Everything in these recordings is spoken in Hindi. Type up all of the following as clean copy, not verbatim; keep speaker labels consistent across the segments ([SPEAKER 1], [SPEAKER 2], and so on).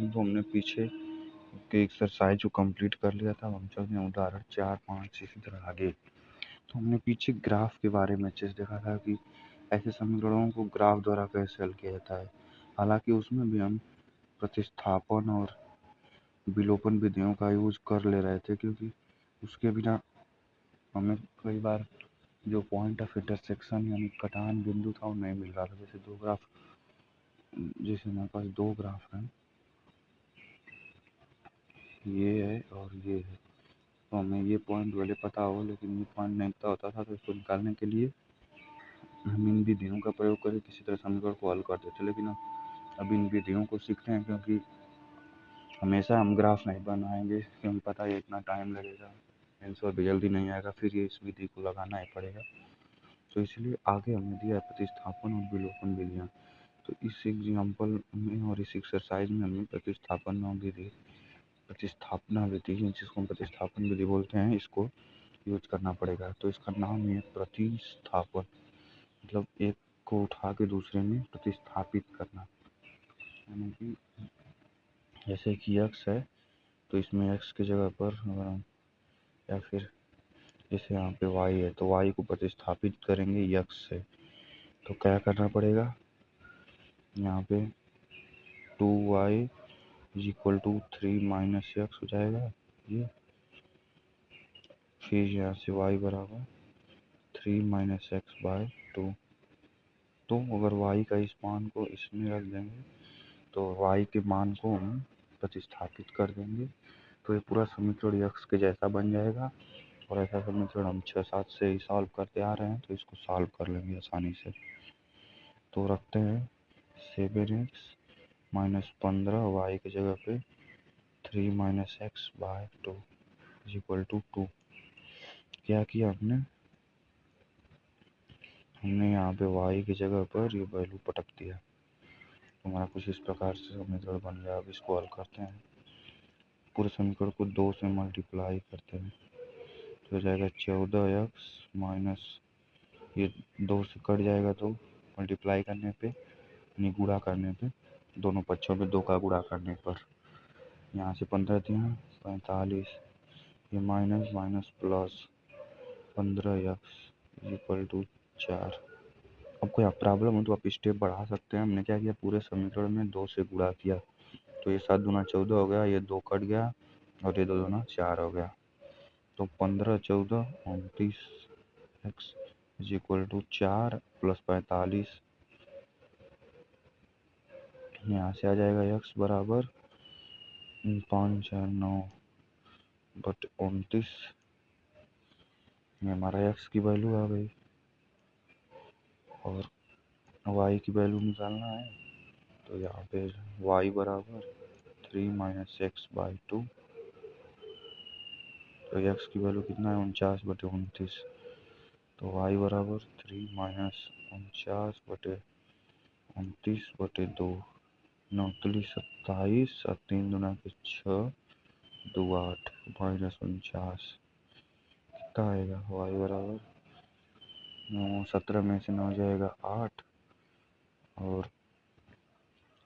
[SPEAKER 1] तो हमने पीछे के एक्सरसाइज जो कंप्लीट कर लिया था। हम चलते हैं उदाहरण 4-5 इसी तरह आगे। तो हमने पीछे ग्राफ के बारे में अच्छे से देखा था कि ऐसे समीकरणों को ग्राफ द्वारा कैसे हल किया जाता है। हालांकि उसमें भी हम प्रतिस्थापन और विलोपन विधियों का यूज कर ले रहे थे, क्योंकि उसके बिना हमें कई बार जो पॉइंट ऑफ इंटरसेक्शन यानी कटान बिंदु था वो नहीं मिल रहा था। जैसे हमारे पास दो ग्राफ हैं, ये है और ये है, तो हमें ये पॉइंट भले पता हो लेकिन ये पॉइंट नहीं पता होता था, तो इसको निकालने के लिए हम इन विधियों का प्रयोग करके किसी तरह समीकरण को हल करते थे। लेकिन अब इन विधियों को सीखते हैं, क्योंकि हमेशा हम ग्राफ नहीं बनाएंगे, क्योंकि पता है इतना टाइम लगेगा, आंसर भी जल्दी नहीं आएगा, फिर ये इस विधि को लगाना ही पड़ेगा। तो इसलिए आगे हमें दिया है प्रतिस्थापन और विलोपन विधियाँ। तो इस एग्जाम्पल में और इस एक्सरसाइज में हमें प्रतिस्थापन विधि, प्रतिस्थापना विधि जिसको हम प्रतिस्थापन विधि बोलते हैं, इसको यूज करना पड़ेगा। तो इसका नाम है प्रतिस्थापन, मतलब एक को उठा के दूसरे में प्रतिस्थापित करना। यानी कि जैसे कि x है, तो इसमें x की जगह पर या फिर जैसे यहाँ पे y है, तो y को प्रतिस्थापित करेंगे x से। तो क्या करना पड़ेगा, यहाँ पे 2y equal to 3 minus x हो जाएगा ये। फिर यहाँ से y बराबर 3 माइनस एक्स बाय 2। तो अगर y का इस मान को इसमें रख देंगे तो y के मान को हम प्रतिस्थापित कर देंगे, तो ये पूरा समीकरण x के जैसा बन जाएगा। और ऐसा समीकरण हम 6-7 से ही सॉल्व करते आ रहे हैं, तो इसको सॉल्व कर लेंगे आसानी से। तो रखते हैं 7x माइनस 15 y की जगह पे 3 minus x by 2 equal to 2। क्या किया हमने यहाँ पे y की जगह पर ये वैल्यू पटक दिया, तो हमारा कुछ इस प्रकार से समीकरण बन गया। अब इसको हल करते हैं, पूरे समीकरण को 2 से मल्टीप्लाई करते हैं, तो हो जाएगा 14x माइनस ये 2 से कट जाएगा, तो मल्टीप्लाई करने पे यानी गुणा करने पे, दोनों पक्षों में 2 का गुणा करने पर यहाँ से 15 दिया 45, ये minus minus plus 15x equal to 4। अब कोई प्रॉब्लम हो तो आप स्टेप बढ़ा सकते हैं। हमने क्या किया, पूरे समीकरण में 2 से गुणा किया, तो ये 7 दूना 14 हो गया, ये 2 कट गया और ये 2 दूना 4 हो गया। तो 15 14 29 x is equal to 4 plus 45, यहाँ से आ जाएगा एक्स बराबर 5 4 9 बट 29। ये हमारा एक्स की वैल्यू आ गई और वाई की वैल्यू निकालना है, तो यहाँ पे वाई बराबर 3 माइनस एक्स बाई 2। तो एक्स की वैल्यू कितना है 49/29, तो वाई बराबर 3 माइनस 49/29/2, 9 27 और 3 दूना के 6 2 8 माइनस 49 कितना आएगा, वाई बराबर 17 में से 9 जाएगा 8 और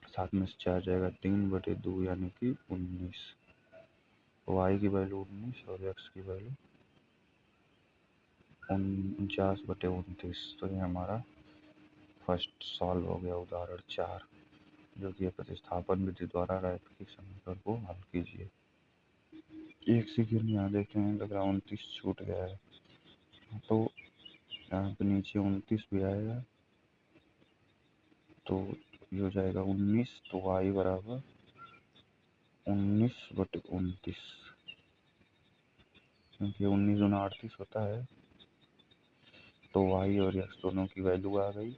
[SPEAKER 1] 7 में से 4 जाएगा 3/2 यानी कि 19। वाई की वैल्यू 19 और एक्स की वैल्यू 49/29। तो ये हमारा फर्स्ट सॉल्व हो गया उदाहरण 4, जो कि प्रतिस्थापन विधि द्वारा रैखिक समीकरण को हल कीजिए। एक सेकेंड यहाँ देखते हैं, लग रहा 29 छूट गया है, तो यहाँ पे नीचे 29 भी आएगा, तो ये हो जाएगा 19। तो वाई बराबर 19/29, क्योंकि 19 दूना 38 होता है, तो वाई और एक्स दोनों की वैल्यू आ गई।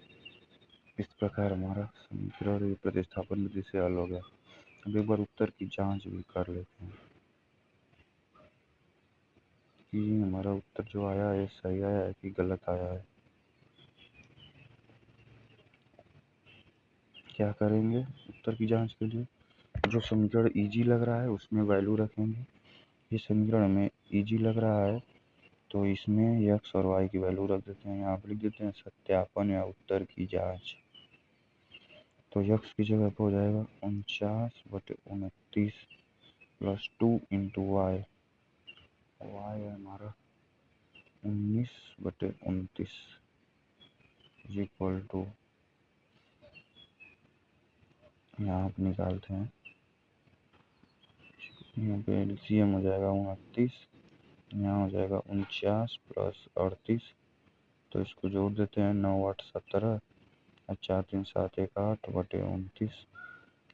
[SPEAKER 1] इस प्रकार हमारा समीकरण प्रतिस्थापन विधि से हल हो गया। अब एक बार उत्तर की जांच भी कर लेते हैं कि हमारा उत्तर जो आया है सही आया है कि गलत आया है। क्या करेंगे उत्तर की जांच के लिए, जो समीकरण इजी लग रहा है उसमें वैल्यू रखेंगे। ये समीकरण हमें इजी लग रहा है, तो इसमें एक्स और वाई की वैल्यू रख देते हैं। यहाँ पर लिख देते हैं सत्यापन या उत्तर की जांच। तो यक्स की जगह पर हो जाएगा 49/29 प्लस 2 × वाई है हमारा 19/29 इज इक्वल टू, यहाँ आप निकालते हैं, यहाँ पे एलसीएम हो जाएगा 29, यहाँ हो जाएगा 49 प्लस 38, तो इसको जोड़ देते हैं 9 8 17 और 4 3 7 1 8/29,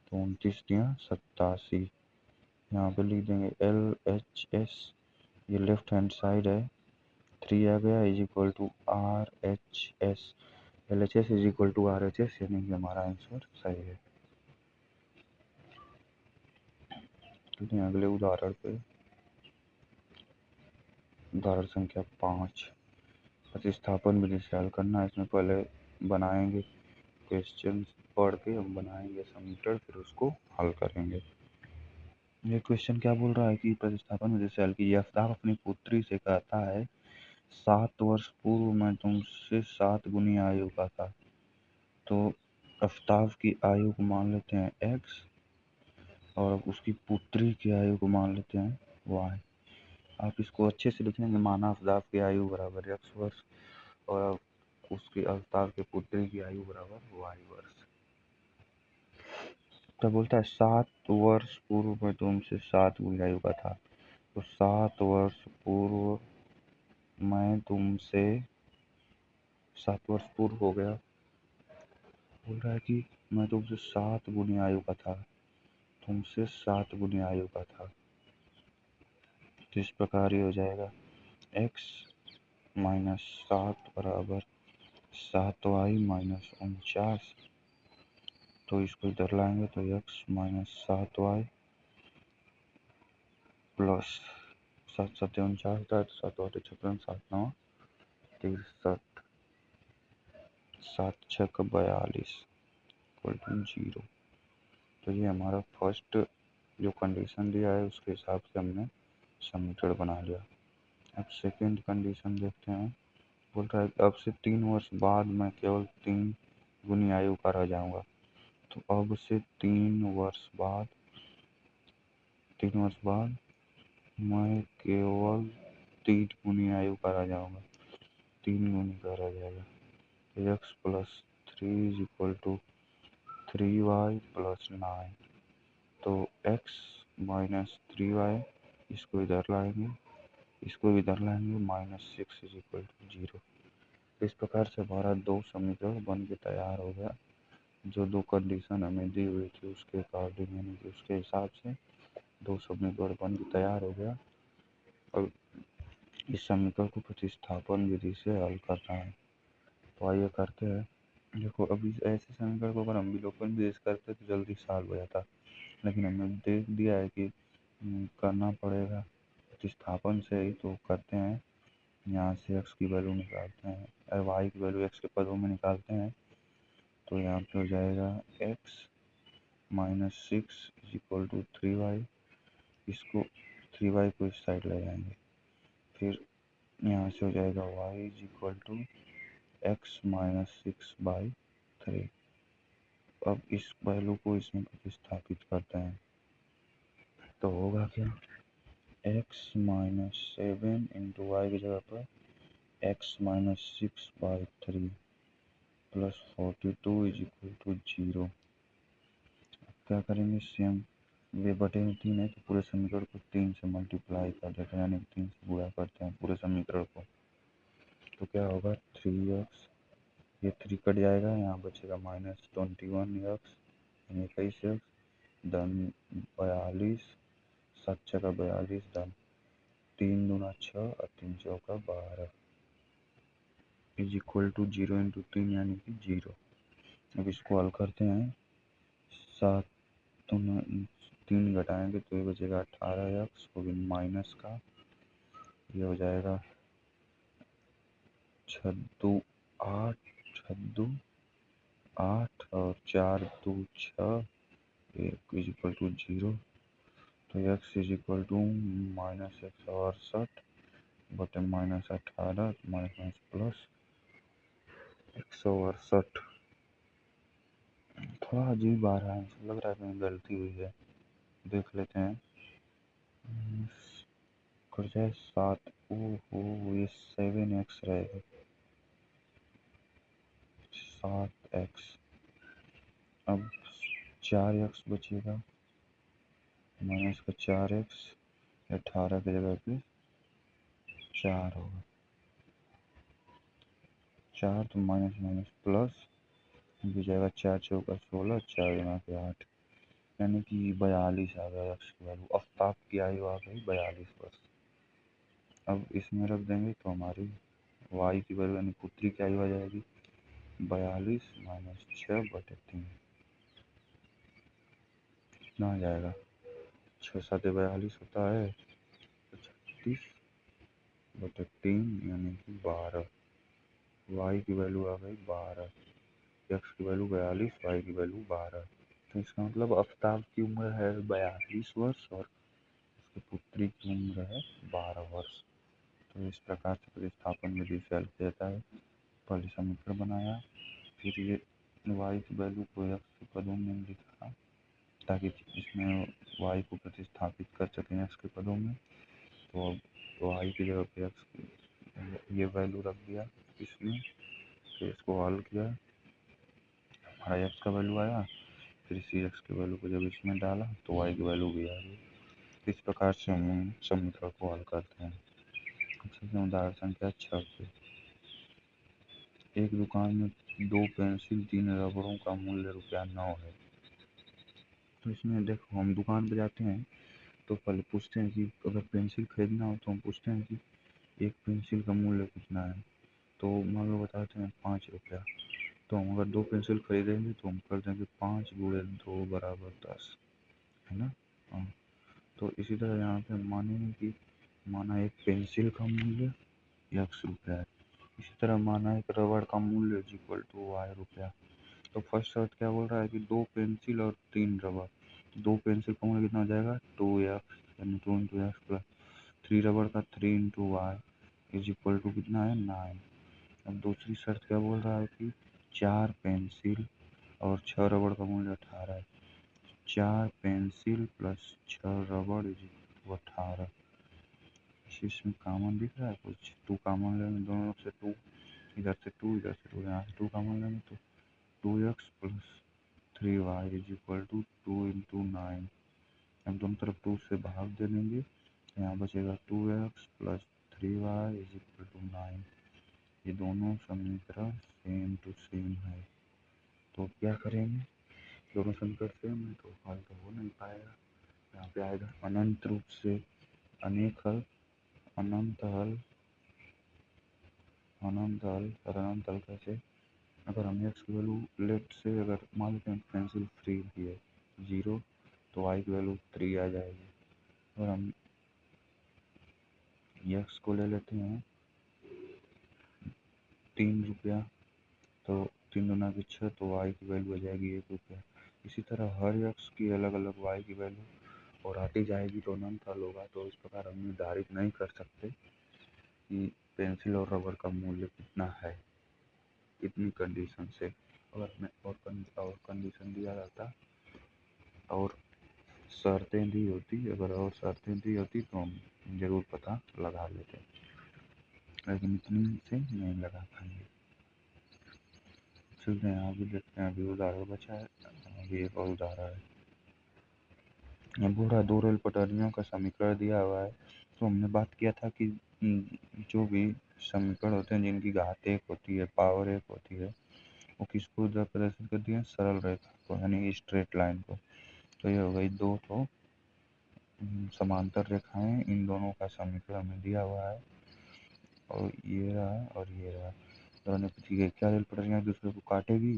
[SPEAKER 1] तो 29×3 = 87। यहाँ पे लिख देंगे LHS, ये लेफ्ट हैंड साइड है, 3 आ गया is equal to RHS, LHS is equal to RHS, यानी कि हमारा आंसर सही है। तो अगले उदाहरण पे, उदाहरण संख्या 5, प्रतिस्थापन विधि से हल करना है। इसमें पहले बनाएंगे क्वेश्चन, पढ़ के हम बनाएंगे समीकरण, फिर उसको हल करेंगे। ये क्वेश्चन क्या बोल रहा है कि प्रतिस्थापन विधि से हल कीजिए। आफ्ताब अपनी पुत्री से कहता है 7 वर्ष पूर्व मैं तुमसे 7 गुनी आयु का था। तो आफ्ताब की आयु को मान लेते हैं x, और उसकी पुत्री की आयु को मान लेते हैं y। आप इसको अच्छे से लिखेंगे, माना आफ्ताब की आयु बराबर x वर्ष और उसकी आफ्ताब के पुत्री की आयु बराबर y वर्ष। तो बोलता है 7 वर्ष पूर्व में तुमसे 7 गुनी आयु का था। तो 7 वर्ष पूर्व मैं तुमसे, 7 वर्ष पूर्व हो गया, बोल रहा है कि मैं तुमसे 7 गुनी आयु का था, तुमसे 7 गुनी आयु का था। तो इस प्रकार ये हो जाएगा x माइनस 7 बराबर 7y माइनस 49। तो इसको इधर लाएंगे तो x minus 7y plus 7 7 49, 7 8 56, 7 9 63, 7 6 42 equal to 0। तो ये हमारा फर्स्ट जो कंडीशन दिया है उसके हिसाब से हमने समीकरण बना लिया। अब सेकेंड कंडीशन देखते हैं। बोल रहा है अब से 3 वर्ष बाद मैं केवल 3 गुनी आयु का रह जाऊंगा। तो अब से 3 वर्ष बाद, 3 वर्ष बाद मैं केवल 3 गुनी आयु का रह जाऊंगा, 3 गुनी का रह जाएगा। x plus 3 is equal to 3y plus 9। तो x माइनस 3y, इसको इधर लाएंगे, इसको इधर लाएंगे, -6 इज इक्वल टू 0। इस प्रकार से हमारा 2 समीकरण बन के तैयार हो गया। जो 2 कंडीशन हमें दी हुई थी उसके अकॉर्डिंग, यानी कि उसके हिसाब से 2 समीकरण बन के तैयार हो गया। और इस समीकरण को प्रतिस्थापन विधि से हल करना है। तो आइए करते हैं। देखो अभी ऐसे समीकरण को अगर हम विलोपन विधि से करते तो जल्दी सॉल्व हो जाता, लेकिन हमने देख दिया है कि करना पड़ेगा प्रतिस्थापन से ही, तो करते हैं। यहाँ से x की वैल्यू निकालते हैं और y की वैल्यू x के पदों में निकालते हैं। तो यहाँ पे हो जाएगा x minus 6 is equal to 3y, इसको 3y को इस साइड ले जाएंगे। फिर यहाँ से हो जाएगा y is equal to x minus 6/3। अब इस वैल्यू को इसमें प्रतिस्थापित करते हैं तो होगा क्या, x माइनस 7 इंटू वाई की जगह पर x minus 6/3 plus 42 is equal to 0। क्या करेंगे, सेम वे बटे में 3 है तो पूरे समीकरण को 3 से मल्टीप्लाई कर देते हैं, यानी 3 से गुणा करते हैं पूरे समीकरण को। तो क्या होगा 3x, ये 3 कट जाएगा, यहाँ बचेगा -21x यानी 21x धन 42, 7 6 42 धन 3 दूना 6 और 3 चौका 12 इज इक्वल टू 0 इंटू 3 यानी कि 0। अब इसको हल करते हैं, 7 3 घटाएंगे तो ये बचेगा 18x, वो भी माइनस का, ये हो जाएगा 6 2 8, 6 2 8 और 4 2 6 इज इक्वल टू 0। तो x इज इक्वल टू -168 बटे -18, माइनस प्लस 168। थोड़ा अजीब आ रहा है, लग रहा है कहीं गलती हुई है, देख लेते हैं। कर जाए 7, ओहो ये 7x रहेगा, 7x। अब 4x बचेगा, माइनस का 4x, 18 की जगह पे 4 होगा, 4 तो माइनस माइनस प्लस भी जाएगा, 4 चौका 16, 4 गुना के 8, यानी कि 42 आ गया x की वैल्यू। आफ्ताब की आयु आ गई 42 वर्ष। अब इसमें रख देंगे तो हमारी y की वैल्यू यानी पुत्री की आयु आ जाएगी 42 माइनस 6/3, कितना आ जाएगा, 6 7 42 होता है, 36/3 यानी कि 12। y की वैल्यू आ गई 12, x की वैल्यू 42, y की वैल्यू 12। तो इसका मतलब आफ्ताब की उम्र है 42 वर्ष और उसकी पुत्री की उम्र है 12 वर्ष। तो इस प्रकार से प्रतिस्थापन विधि से हल किया जाता है। पहले समीकरण बनाया, फिर ये y की वैल्यू को x के पदों में लिखा ताकि इसमें y को प्रतिस्थापित कर सकें x के पदों में। तो अब y की जगह पे x ये वैल्यू रख दिया इसमें, फिर इसको हल किया, हमारा x का वैल्यू आया, फिर इसी x की वैल्यू को जब इसमें डाला तो y की वैल्यू भी आ गई। इस प्रकार से हम समीकरण को हल करते हैं। उदाहरण संख्या 6 पे, एक दुकान में 2 पेंसिल 3 रबड़ों का मूल्य ₹9 है। तो इसमें देखो हम दुकान पे जाते हैं तो पहले पूछते हैं कि अगर पेंसिल खरीदना हो तो हम पूछते हैं कि एक पेंसिल का मूल्य कितना है, तो मान लो बताते हैं 5 रुपया। तो हम अगर 2 पेंसिल खरीदेंगे तो हम कर देंगे 5 गुणे 2 बराबर 10, है ना। हाँ, तो इसी तरह यहाँ पे मानेंगे कि माना एक पेंसिल का मूल्य ₹1 है, इसी तरह माना एक रबड़ का मूल्य इज इक्वल टू ₹y। तो फर्स्ट शर्त क्या बोल रहा है कि 2 पेंसिल और 3 रबड़, 2 पेंसिल का मूल्य कितना हो जाएगा 2x, यानी 2 इंटू एक्स प्लस 3 रबड़ का 3 into y is equal to कितना है 9। अब दूसरी शर्त क्या बोल रहा है कि 4 पेंसिल और 6 रबड़ का मूल्य 18 है, 4 पेंसिल प्लस 6 रबड़ इज इक्वल टू 18। इसमें कॉमन दिख रहा है कुछ, 2 कॉमन लेंगे, दोनों से 2, इधर से 2 इधर से 2, यहाँ से 2 कॉमन लेंगे तो 2x plus 3y is equal to 2 into 9। अब दोनों तरफ 2 से भाग दे देंगे, यहाँ बचेगा 2x plus 3y is equal to 9। ये दोनों समीकरण सेम टू सेम है, तो क्या करेंगे, दोनों समीकरण सेम है तो हल तो हो नहीं पाएगा। यहाँ पे आएगा अनंत रूप से अनेक हल, अनंत हल, अनंत हल और अनंत हल कैसे, अगर हम x की वैल्यू लेफ्ट से अगर मान लेते हैं पेंसिल फ्री की है 0, तो y की वैल्यू 3 आ जाएगी। अगर हम x को ले लेते हैं 3 रुपया, तो 3 दूना की 6, तो y की वैल्यू आ जाएगी 1 रुपया। इसी तरह हर x की अलग अलग y की वैल्यू और आती जाएगी तो अनंत हल होगा। तो इस प्रकार हम निर्धारित नहीं कर सकते कि पेंसिल और रबर का मूल्य कितना है इतनी कंडीशन से। अगर मैं और कंडीशन दिया जाता और शर्तें दी होती, अगर और शर्तें दी होती तो हम जरूर पता लगा लेते, लेकिन इतनी से नहीं लगा पाएंगे। चलते हैं आगे देखते हैं, अभी उदाहरण बचा है, अभी एक और उदाहरण है। बूढ़ा 2 रेल पटरियों का समीकरण दिया हुआ है। तो हमने बात किया था कि जो भी समीकरण होते हैं जिनकी घात 1 होती है, पावर 1 होती है, वो किसको प्रदर्शित करती है, सरल रेखा को, यानी स्ट्रेट लाइन को। तो ये हो गई 2 तो समांतर रेखाएं, इन दोनों का समीकरण हमें दिया हुआ है, और ये रहा और ये रहा, दोनों ठीक है। क्या रेल पटरियाँ एक दूसरे को काटेगी,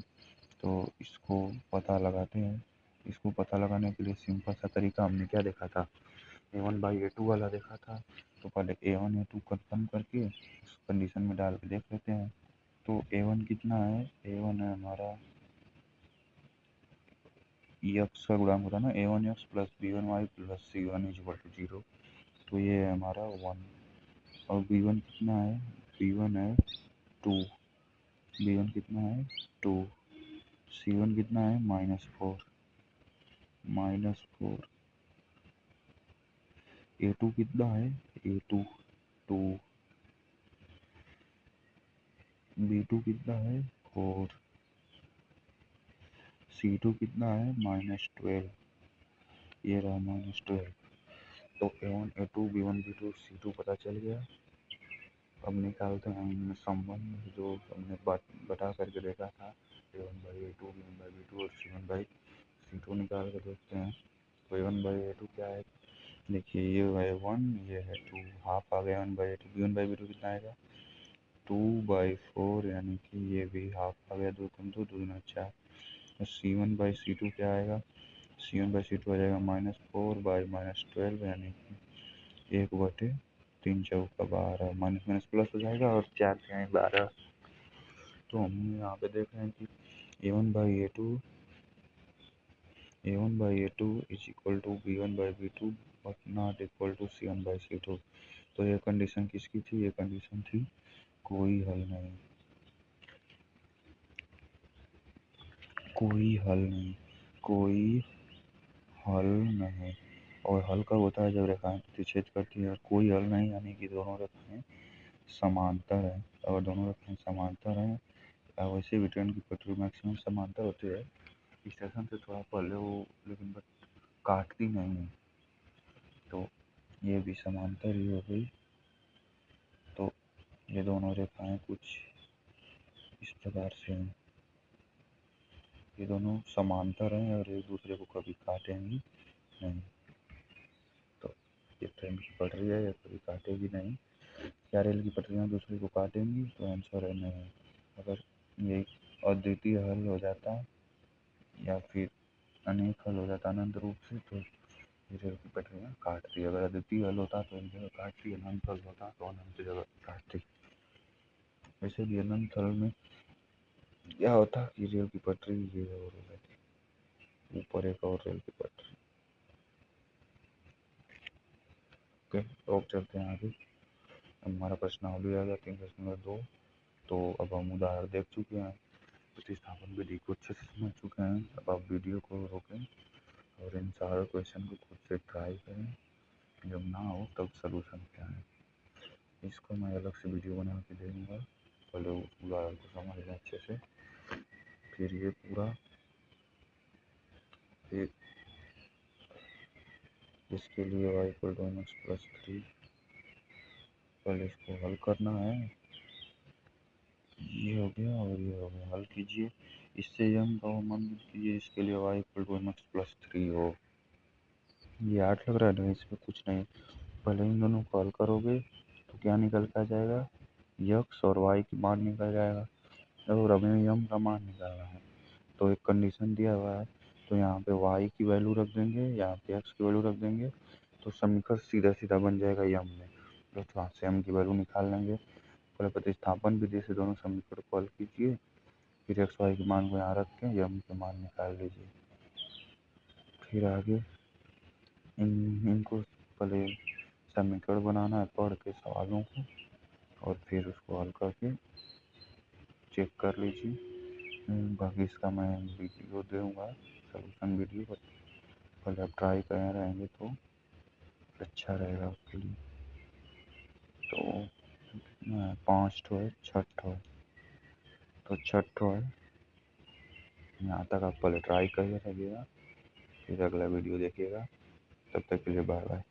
[SPEAKER 1] तो इसको पता लगाते हैं। इसको पता लगाने के लिए सिंपल सा तरीका हमने क्या देखा था, A1/A2 वाला देखा था। तो पहले A1 A2 कंफर्म करके उस कंडीशन में डाल के देख लेते हैं। तो A1 कितना है, A1 है हमारा x का गुणांक होता है ना, A1x plus B1y plus C1 is equal to 0, तो ये है हमारा 1। और B1 कितना है, B1 है 2, B1 कितना है 2, C1 कितना है -4, A2 कितना है A2 2, B2 कितना है 4, C2 कितना है -12, ये रहा -12। तो A1 A2 B1 B2 C2 पता चल गया। अब निकालते हैं इनमें संबंध जो हमने बता करके देखा था, A1/A2 B1/B2 और C1/C2 निकाल कर देखते हैं। तो A1/A2 क्या है, देखिए ये है 1, ये है 2, हाफ आ गया 1/A2। B1/B2 कितना आएगा 2/4, यानी कि ये भी हाफ आ गया, 2 कम 2 2 4। तो C1/C2 क्या आएगा, C1/C2 आ जाएगा -4/-12, यानी कि 1/3 चौका 12, माइनस माइनस प्लस हो जाएगा और 4 के 12। तो हम यहाँ पे देख रहे हैं कि A1/A2 is equal to B1/B2 but not equal to C1/C2। तो ये कंडीशन किसकी थी, ये कंडीशन थी कोई हल नहीं, कोई हल नहीं, कोई हल नहीं। और हल कब होता है, जब रेखाएं प्रतिच्छेद करती है। और कोई हल नहीं यानी कि दोनों रेखाएं समांतर है। अगर दोनों रेखाएं समांतर हैं, वैसे भी ट्रेन की पटरी मैक्सिमम समांतर होती है, स्टेशन से थोड़ा पहले वो, लेकिन बट काटती नहीं है। तो ये भी समांतर ही हो गई। तो ये दोनों रेखाएं कुछ इस प्रकार से हैं, ये दोनों समांतर हैं और एक दूसरे को कभी काटेंगी नहीं। तो ये ट्रेन की पटरी है, ये कभी काटेगी नहीं। क्या रेल की पटरियाँ दूसरे को काटेंगी, तो आंसर है नहीं। अगर ये अद्वितीय हल हो जाता या फिर अनेक हल हो जाता अनंत रूप से, तो रेल की पटरियाँ काटती। अगर अद्वितीय हल होता तो एक जगह काटती, अनंत हल होता तो अनंत जगह काटती। वैसे भी अनंत हल में क्या होता कि रेल की पटरी ये और हो जाती, ऊपर एक और रेल की पटरी। ओके, तो अब चलते हैं आगे। हमारा प्रश्नावली आ गया 3.2। तो अब हम उदाहरण देख चुके हैं, प्रतिस्थापन विधि को अच्छे से समझ चुके हैं। अब आप वीडियो को रोकें और इन सारे क्वेश्चन को खुद से ट्राई करें। जब ना हो तब सलूशन क्या है, इसको मैं अलग से वीडियो बना के दे दूँगा। पहले उदाहरण को समझ लें अच्छे से, फिर ये पूरा, फिर इसके लिए y=mx+3, पहले इसको हल करना है। ये हो गया और ये हो गया, हल कीजिए। इससे यम का मान कीजिए, इसके लिए y=mx+3 हो। ये 8 लग रहा है ना, इसमें कुछ नहीं। पहले इन दोनों को हल करोगे तो क्या निकल कर जाएगा, यक्स और वाई की मान निकल जाएगा। और हमें यम का मान निकालना है, तो एक कंडीशन दिया हुआ है, तो यहाँ पे y की वैल्यू रख देंगे, यहाँ पे x की वैल्यू रख देंगे, तो समीकरण सीधा सीधा बन जाएगा यम में। तो वहाँ से m की वैल्यू निकाल लेंगे। पहले प्रतिस्थापन विधि से दोनों समीकरण को हल कीजिए, फिर x y के मान को यहाँ रख के यम के मान निकाल लीजिए। फिर आगे इनको पहले समीकरण बनाना है पढ़ के सवालों को, और फिर उसको हल करके चेक कर लीजिए। बाकी इसका मैं वीडियो दूँगा, सलूशन वीडियो, पहले आप ट्राई कर रहेंगे तो अच्छा रहेगा आपके लिए। तो 5 ठो है, 6 ठो है, तो 6 ठो है। यहाँ तक आप पहले ट्राई कर रहिएगा, फिर अगला वीडियो देखिएगा। तब तक के लिए बाय बाय।